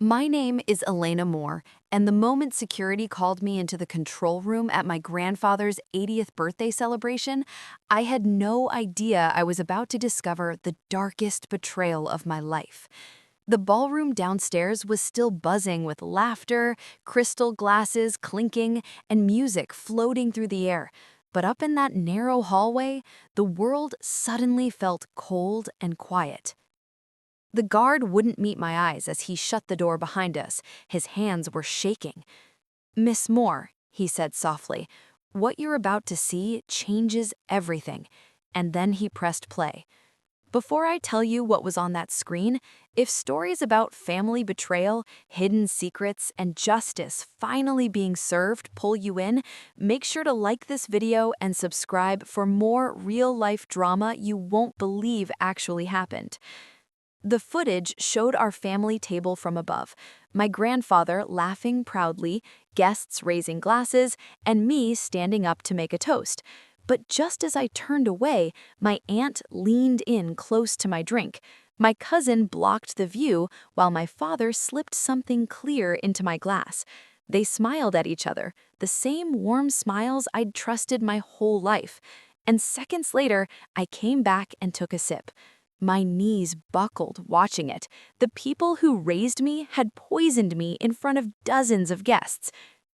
My name is Elena Moore, and the moment security called me into the control room at my grandfather's 80th birthday celebration, I had no idea I was about to discover the darkest betrayal of my life. The ballroom downstairs was still buzzing with laughter, crystal glasses clinking, and music floating through the air. But up in that narrow hallway, the world suddenly felt cold and quiet. The guard wouldn't meet my eyes as he shut the door behind us. His hands were shaking. "Miss Moore," he said softly, "what you're about to see changes everything." And then he pressed play. Before I tell you what was on that screen, if stories about family betrayal, hidden secrets, and justice finally being served pull you in, make sure to like this video and subscribe for more real-life drama you won't believe actually happened. The footage showed our family table from above, my grandfather laughing proudly, guests raising glasses, and me standing up to make a toast. But just as I turned away, my aunt leaned in close to my drink. My cousin blocked the view while my father slipped something clear into my glass. They smiled at each other, the same warm smiles I'd trusted my whole life. And seconds later, I came back and took a sip. My knees buckled watching it. The people who raised me had poisoned me in front of dozens of guests.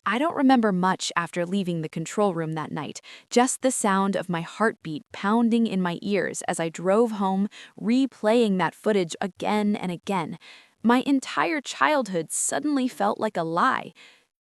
I don't remember much after leaving the control room that night, just the sound of my heartbeat pounding in my ears as I drove home, replaying that footage again and again. My entire childhood suddenly felt like a lie.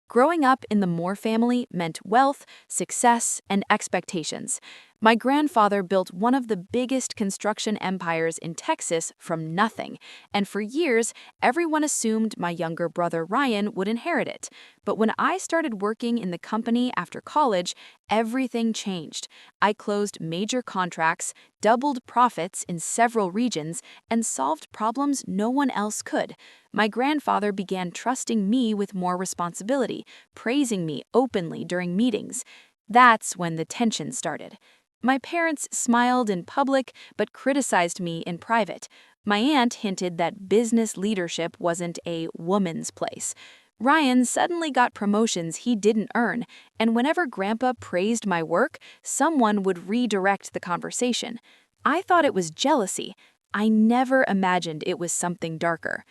Growing up in the Moore family meant wealth, success, and expectations. My grandfather built one of the biggest construction empires in Texas from nothing, and for years, everyone assumed my younger brother Ryan would inherit it. But when I started working in the company after college, everything changed. I closed major contracts, doubled profits in several regions, and solved problems no one else could. My grandfather began trusting me with more responsibility, praising me openly during meetings. That's when the tension started. My parents smiled in public but criticized me in private. My aunt hinted that business leadership wasn't a woman's place. Ryan suddenly got promotions he didn't earn, and whenever Grandpa praised my work, someone would redirect the conversation. I thought it was jealousy. I never imagined it was something darker.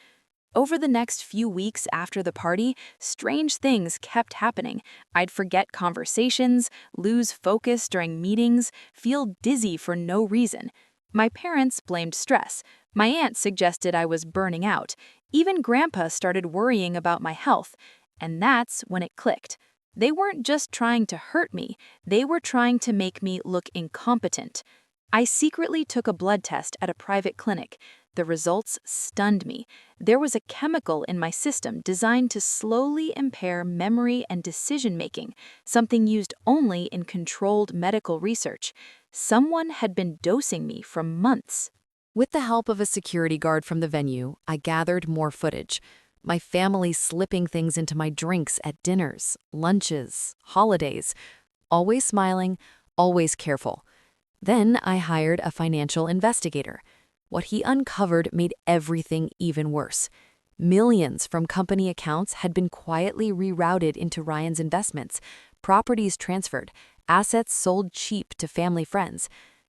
Over the next few weeks after the party, strange things kept happening. I'd forget conversations, lose focus during meetings, feel dizzy for no reason. My parents blamed stress. My aunt suggested I was burning out. Even Grandpa started worrying about my health. And that's when it clicked. They weren't just trying to hurt me, they were trying to make me look incompetent. I secretly took a blood test at a private clinic. The results stunned me. There was a chemical in my system designed to slowly impair memory and decision-making, something used only in controlled medical research. Someone had been dosing me for months. With the help of a security guard from the venue, I gathered more footage. My family slipping things into my drinks at dinners, lunches, holidays. Always smiling, always careful. Then I hired a financial investigator. What he uncovered made everything even worse. Millions from company accounts had been quietly rerouted into Ryan's investments, properties transferred, assets sold cheap to family friends.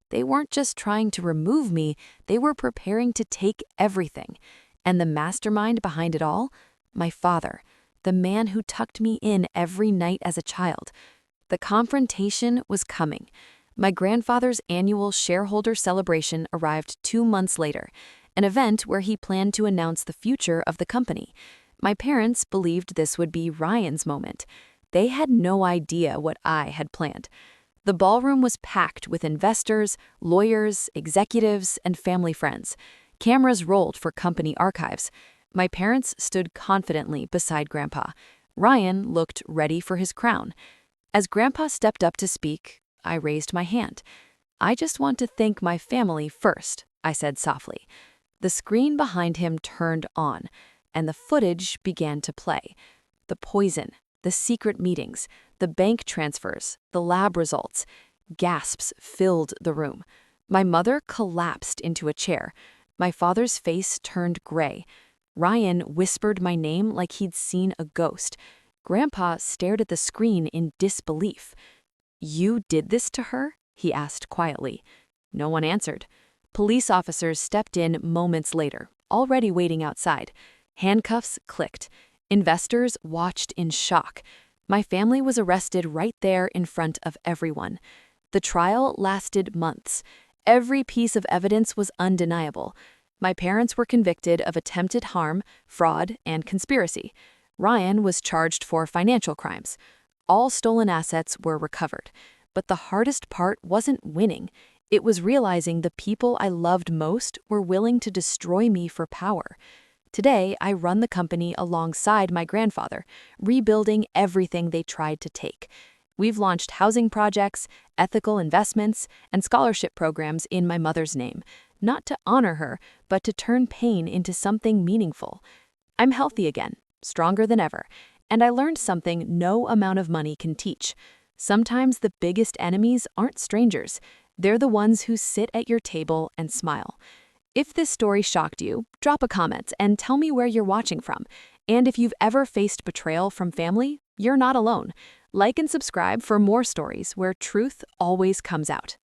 They weren't just trying to remove me, they were preparing to take everything. And the mastermind behind it all? My father, the man who tucked me in every night as a child. The confrontation was coming. My grandfather's annual shareholder celebration arrived 2 months later, an event where he planned to announce the future of the company. My parents believed this would be Ryan's moment. They had no idea what I had planned. The ballroom was packed with investors, lawyers, executives, and family friends. Cameras rolled for company archives. My parents stood confidently beside Grandpa. Ryan looked ready for his crown. As Grandpa stepped up to speak, I raised my hand. "I just want to thank my family first," I said softly. The screen behind him turned on, and the footage began to play. The poison, the secret meetings, the bank transfers, the lab results. Gasps filled the room. My mother collapsed into a chair. My father's face turned gray. Ryan whispered my name like he'd seen a ghost. Grandpa stared at the screen in disbelief. "You did this to her?" he asked quietly. No one answered. Police officers stepped in moments later, already waiting outside. Handcuffs clicked. Investors watched in shock. My family was arrested right there in front of everyone. The trial lasted months. Every piece of evidence was undeniable. My parents were convicted of attempted harm, fraud, and conspiracy. Ryan was charged for financial crimes. All stolen assets were recovered. But the hardest part wasn't winning. It was realizing the people I loved most were willing to destroy me for power. Today, I run the company alongside my grandfather, rebuilding everything they tried to take. We've launched housing projects, ethical investments, and scholarship programs in my mother's name, not to honor her, but to turn pain into something meaningful. I'm healthy again, stronger than ever, and I learned something no amount of money can teach. Sometimes the biggest enemies aren't strangers. They're the ones who sit at your table and smile. If this story shocked you, drop a comment and tell me where you're watching from. And if you've ever faced betrayal from family, you're not alone. Like and subscribe for more stories where truth always comes out.